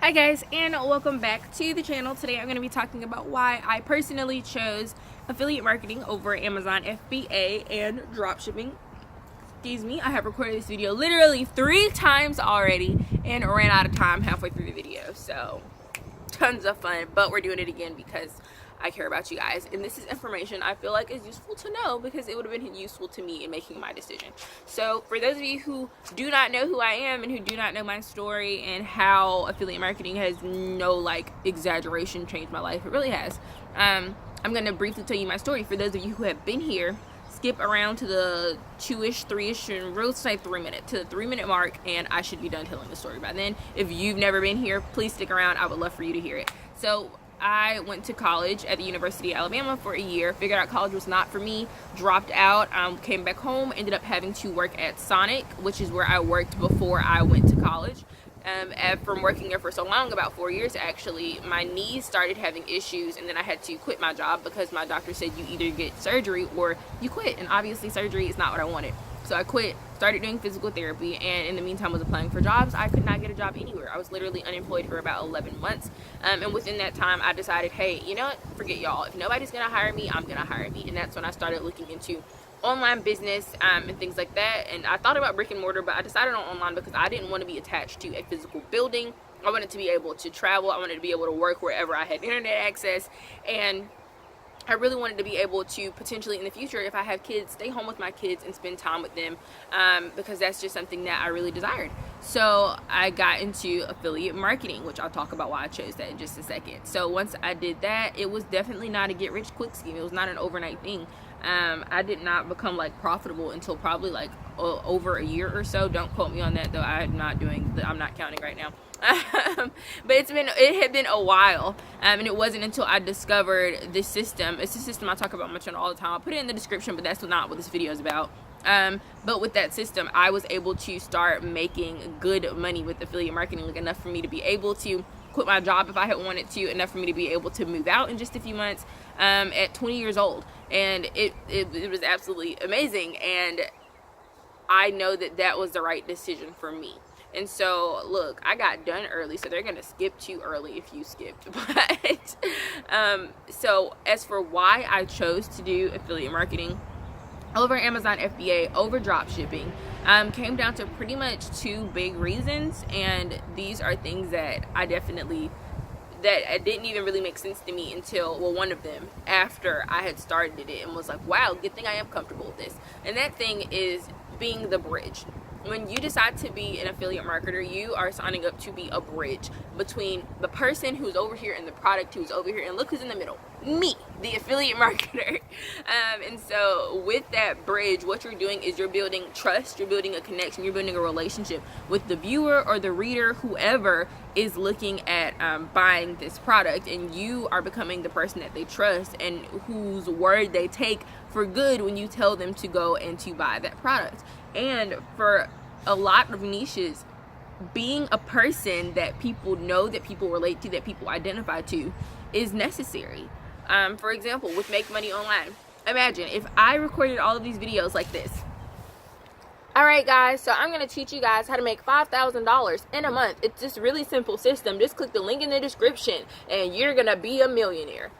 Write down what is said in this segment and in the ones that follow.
Hi guys, and welcome back to the channel. Today I'm going to be talking about why I personally chose affiliate marketing over Amazon FBA and dropshipping. Excuse me, I have recorded this video literally 3 times already and ran out of time halfway through the video. So tons of fun, but we're doing it again because I care about you guys, and this is information I feel like is useful to know because it would have been useful to me in making my decision. So for those of you who do not know who I am and who do not know my story and how affiliate marketing has no exaggeration changed my life, it really has. I'm going to briefly tell you my story. For those of you who have been here, skip around to the 2-ish, 3-ish, and real say 3 minute to the 3-minute mark, and I should be done telling the story by then. If you've never been here, please stick around. I would love for you to hear it. So I went to college at the University of Alabama for a year, figured out college was not for me, dropped out, came back home, ended up having to work at Sonic, which is where I worked before I went to college. From working there for so long, about 4 years actually, my knees started having issues, and then I had to quit my job because my doctor said you either get surgery or you quit, and obviously surgery is not what I wanted. So I quit, started doing physical therapy, and in the meantime was applying for jobs. I could not get a job anywhere. I was literally unemployed for about 11 months. And within that time, I decided, hey, you know what? Forget y'all. If nobody's going to hire me, I'm going to hire me. And that's when I started looking into online business and things like that. And I thought about brick and mortar, but I decided on online because I didn't want to be attached to a physical building. I wanted to be able to travel. I wanted to be able to work wherever I had internet access. And I really wanted to be able to potentially in the future, if I have kids, stay home with my kids and spend time with them, because that's just something that I really desired. So I got into affiliate marketing, which I'll talk about why I chose that in just a second. So once I did that, it was definitely not a get rich quick scheme. It was not an overnight thing. I did not become profitable until probably over a year or so. Don't quote me on that though. I'm not counting right now. But it had been a while, and it wasn't until I discovered this system. It's a system I talk about much on all the time. I'll put it in the description, but that's not what this video is about. But with that system, I was able to start making good money with affiliate marketing, enough for me to be able to quit my job if I had wanted to, enough for me to be able to move out in just a few months, at 20 years old. And it was absolutely amazing, and I know that that was the right decision for me. And so look, I got done early, so they're gonna skip too early if you skipped. But so as for why I chose to do affiliate marketing over Amazon FBA, over dropshipping, came down to pretty much 2 big reasons, and these are things that it didn't even really make sense to me until, well, one of them, after I had started it and was like, wow, good thing I am comfortable with this. And that thing is being the bridge. When you decide to be an affiliate marketer, you are signing up to be a bridge between the person who's over here and the product who's over here, and look who's in the middle, me, the affiliate marketer. And so with that bridge, what you're doing is you're building trust, you're building a connection, you're building a relationship with the viewer or the reader, whoever is looking at buying this product, and you are becoming the person that they trust and whose word they take for good when you tell them to go and to buy that product. And for a lot of niches, being a person that people know, that people relate to, that people identify to is necessary. For example, with Make Money Online, imagine if I recorded all of these videos like this. Alright guys, so I'm going to teach you guys how to make $5,000 in a month. It's just a really simple system. Just click the link in the description and you're going to be a millionaire.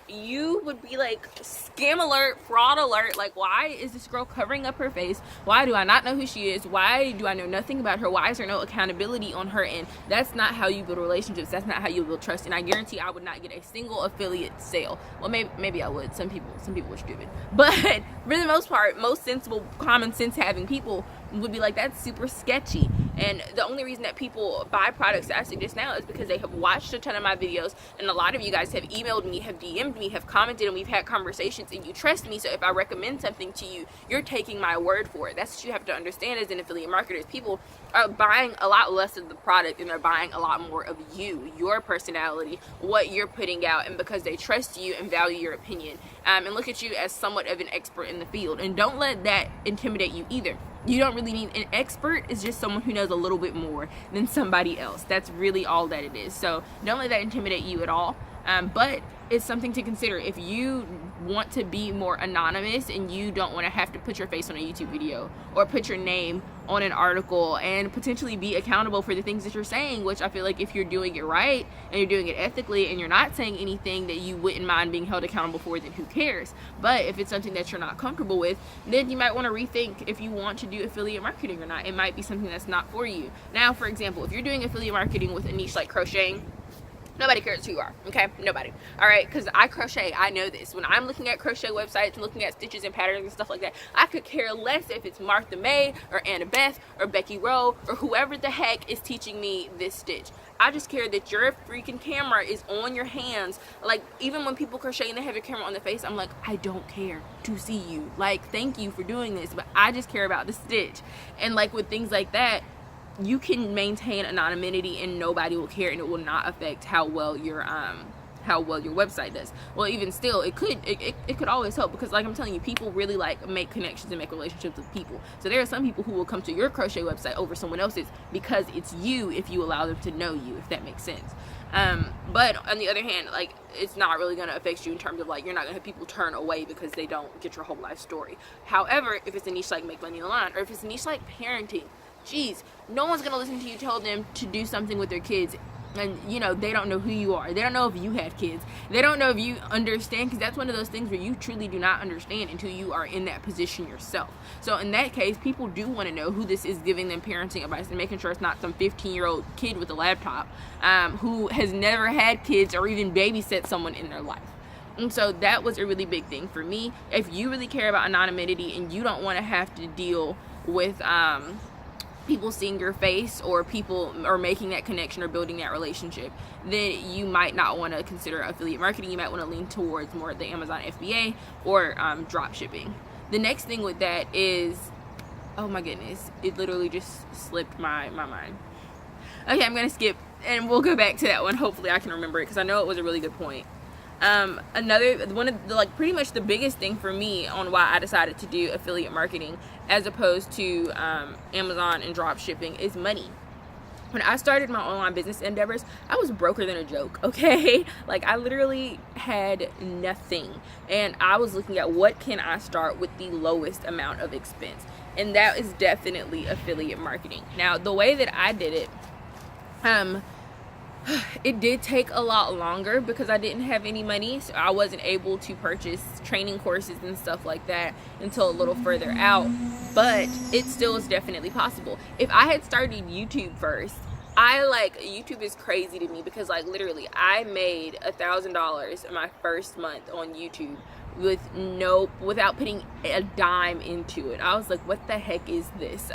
You would be scam alert, fraud alert. Why is this girl covering up her face? Why do I not know who she is? Why do I know nothing about her? Why is there no accountability on her end? That's not how you build relationships. That's not how you build trust. And I guarantee I would not get a single affiliate sale. Well, maybe I would. Some people are stupid. But for the most part, most sensible, common sense having people would be like, that's super sketchy. And the only reason that people buy products I suggest now is because they have watched a ton of my videos, and a lot of you guys have emailed me, have DM'd me, have commented, and we've had conversations, and you trust me. So if I recommend something to you, you're taking my word for it. That's what you have to understand as an affiliate marketer. People are buying a lot less of the product, and they're buying a lot more of you, your personality, what you're putting out, and because they trust you and value your opinion, and look at you as somewhat of an expert in the field. And don't let that intimidate you either. You don't really need an expert. It's just someone who knows a little bit more than somebody else. That's really all that it is. So don't let that intimidate you at all. But it's something to consider. If you want to be more anonymous and you don't want to have to put your face on a YouTube video or put your name on an article and potentially be accountable for the things that you're saying, which I feel like if you're doing it right and you're doing it ethically and you're not saying anything that you wouldn't mind being held accountable for, then who cares? But if it's something that you're not comfortable with, then you might want to rethink if you want to do affiliate marketing or not. It might be something that's not for you. Now, for example, if you're doing affiliate marketing with a niche like crocheting, nobody cares who you are, okay? Nobody. All right, because I crochet. I know this. When I'm looking at crochet websites and looking at stitches and patterns and stuff like that, I could care less if it's Martha May or Annabeth or Becky Rowe or whoever the heck is teaching me this stitch. I just care that your freaking camera is on your hands. Like, even when people crochet and they have your camera on their face, I'm like, I don't care to see you. Like, thank you for doing this, but I just care about the stitch. And like with things like that, you can maintain anonymity and nobody will care, and it will not affect how well your website does. Well, even still, it could always help, because like I'm telling you, people really like make connections and make relationships with people. So there are some people who will come to your crochet website over someone else's because it's you, if you allow them to know you, if that makes sense. But on the other hand, like, it's not really going to affect you in terms of like, you're not going to have people turn away because they don't get your whole life story. However, if it's a niche like make money online, or if it's a niche like parenting, geez, no one's going to listen to you tell them to do something with their kids, and you know, they don't know who you are. They don't know if you have kids. They don't know if you understand, because that's one of those things where you truly do not understand until you are in that position yourself. So in that case, people do want to know who this is giving them parenting advice and making sure it's not some 15-year-old kid with a laptop who has never had kids or even babysat someone in their life. And so that was a really big thing for me. If you really care about anonymity and you don't want to have to deal with people seeing your face or people or making that connection or building that relationship, then you might not want to consider affiliate marketing. You might want to lean towards more the Amazon FBA or drop shipping. The next thing with that is, oh my goodness, it literally just slipped my mind. Okay, I'm gonna skip and we'll go back to that one. Hopefully I can remember it, because I know it was a really good point. Another one of the, like, pretty much the biggest thing for me on why I decided to do affiliate marketing as opposed to Amazon and drop shipping is money. When I started my online business endeavors, I was broker than a joke, okay? Like, I literally had nothing, and I was looking at what can I start with the lowest amount of expense, and that is definitely affiliate marketing. Now, the way that I did it, it did take a lot longer because I didn't have any money, so I wasn't able to purchase training courses and stuff like that until a little further out, but it still is definitely possible. If I had started YouTube first, YouTube is crazy to me, because like literally I made $1,000 my first month on YouTube without putting a dime into it. I was like, what the heck is this?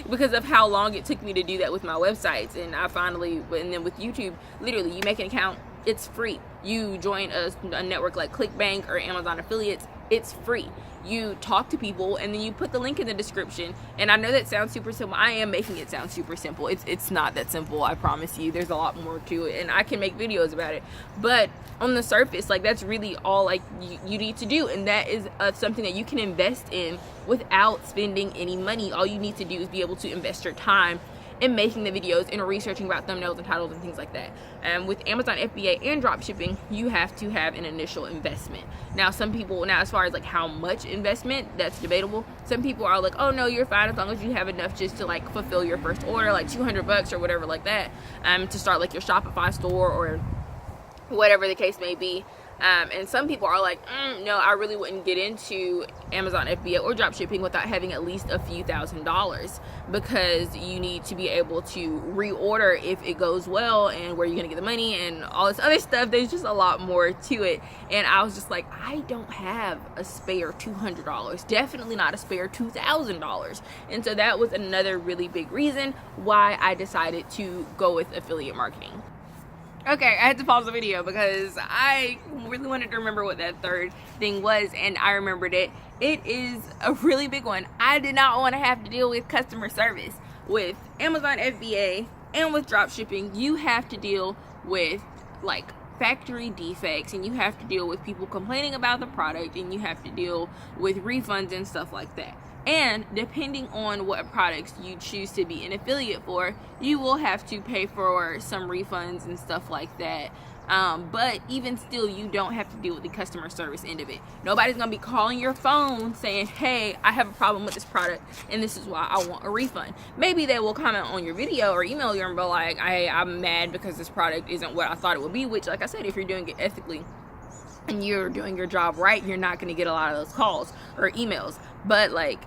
Because of how long it took me to do that with my websites. And and then with YouTube, literally you make an account, it's free. You join a network like ClickBank or Amazon Affiliates, it's free. You talk to people and then you put the link in the description. And I know that sounds super simple. I am making it sound super simple. It's not that simple, I promise you. There's a lot more to it, and I can make videos about it. But on the surface, like, that's really all like you need to do, and that is something that you can invest in without spending any money. All you need to do is be able to invest your time in making the videos and researching about thumbnails and titles and things like that. With Amazon FBA and dropshipping, you have to have an initial investment. Now, as far as like how much investment, that's debatable. Some people are like, oh no, you're fine as long as you have enough just to like fulfill your first order, like $200 or whatever like that, to start like your Shopify store or whatever the case may be. And some people are like, no, I really wouldn't get into Amazon FBA or dropshipping without having at least a few $1,000s, because you need to be able to reorder if it goes well, and where you're gonna get the money and all this other stuff. There's just a lot more to it. And I was just like, I don't have a spare $200, definitely not a spare $2,000. And so that was another really big reason why I decided to go with affiliate marketing. Okay, I had to pause the video because I really wanted to remember what that third thing was, and I remembered it. It is a really big one. I did not want to have to deal with customer service. With Amazon FBA and with dropshipping, you have to deal with like factory defects, and you have to deal with people complaining about the product, and you have to deal with refunds and stuff like that. And depending on what products you choose to be an affiliate for, you will have to pay for some refunds and stuff like that. But even still, you don't have to deal with the customer service end of it. Nobody's gonna be calling your phone saying, hey, I have a problem with this product and this is why I want a refund. Maybe they will comment on your video or email you and be like, I'm mad because this product isn't what I thought it would be, which, like I said, if you're doing it ethically and you're doing your job right, you're not gonna get a lot of those calls or emails. But like,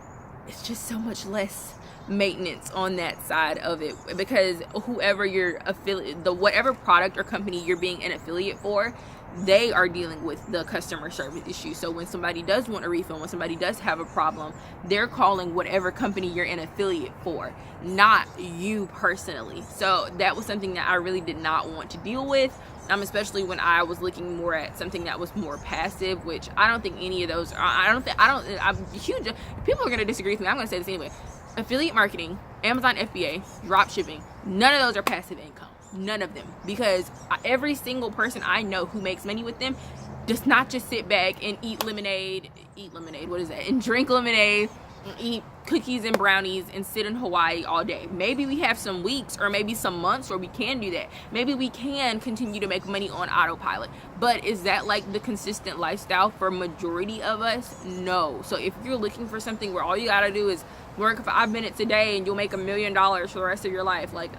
it's just so much less maintenance on that side of it, because whoever your affiliate, whatever product or company you're being an affiliate for, they are dealing with the customer service issue. So when somebody does want a refund, when somebody does have a problem, they're calling whatever company you're an affiliate for, not you personally. So that was something that I really did not want to deal with, especially when I was looking more at something that was more passive, which I don't think any of those are. I'm huge. People are going to disagree with me. I'm going to say this anyway. Affiliate marketing, Amazon FBA, dropshipping, none of those are passive income. None of them. Because every single person I know who makes money with them does not just sit back and eat lemonade, and drink lemonade, and eat cookies and brownies and sit in Hawaii all day. Maybe we have some weeks or maybe some months where we can do that. Maybe we can continue to make money on autopilot. But is that like the consistent lifestyle for majority of us? No. So if you're looking for something where all you gotta do is work 5 minutes a day and you'll make $1 million for the rest of your life, like,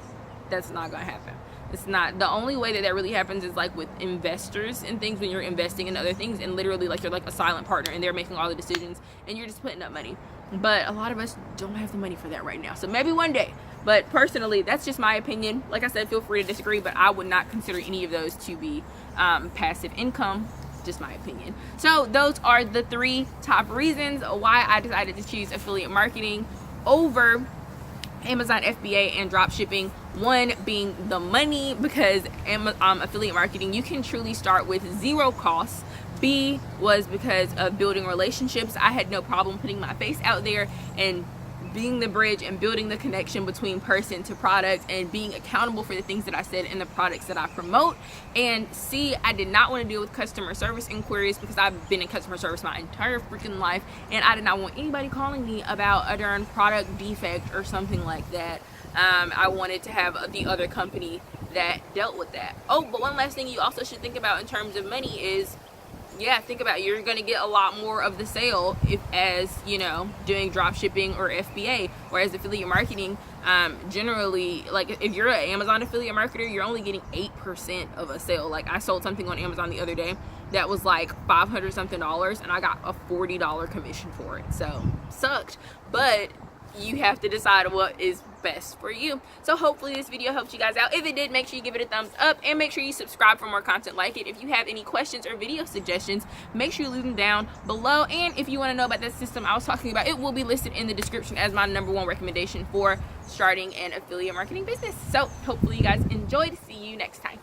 that's not gonna happen. It's not. The only way that really happens is like with investors and things, when you're investing in other things and literally like you're like a silent partner and they're making all the decisions and you're just putting up money. But a lot of us don't have the money for that right now. So maybe one day. But personally, that's just my opinion. Like I said, feel free to disagree, but I would not consider any of those to be passive income. Just my opinion. So those are the 3 top reasons why I decided to choose affiliate marketing over Amazon FBA and dropshipping. One being the money, because affiliate marketing, you can truly start with 0 costs. B was because of building relationships. I had no problem putting my face out there and being the bridge and building the connection between person to product and being accountable for the things that I said in the products that I promote. And C, I did not want to deal with customer service inquiries, because I've been in customer service my entire freaking life and I did not want anybody calling me about a darn product defect or something like that. I wanted to have the other company that dealt with that. Oh, but one last thing you also should think about in terms of money is, think about it. You're going to get a lot more of the sale as doing drop shipping or FBA, whereas affiliate marketing, generally, like if you're an Amazon affiliate marketer, you're only getting 8% of a sale. Like I sold something on Amazon the other day that was like $500 something and I got a $40 commission for it. So sucked, but you have to decide what is best for you. So hopefully this video helped you guys out. If it did, make sure you give it a thumbs up and make sure you subscribe for more content like it. If you have any questions or video suggestions, make sure you leave them down below. And if you want to know about that system I was talking about, it will be listed in the description as my #1 recommendation for starting an affiliate marketing business. So hopefully you guys enjoyed. See you next time.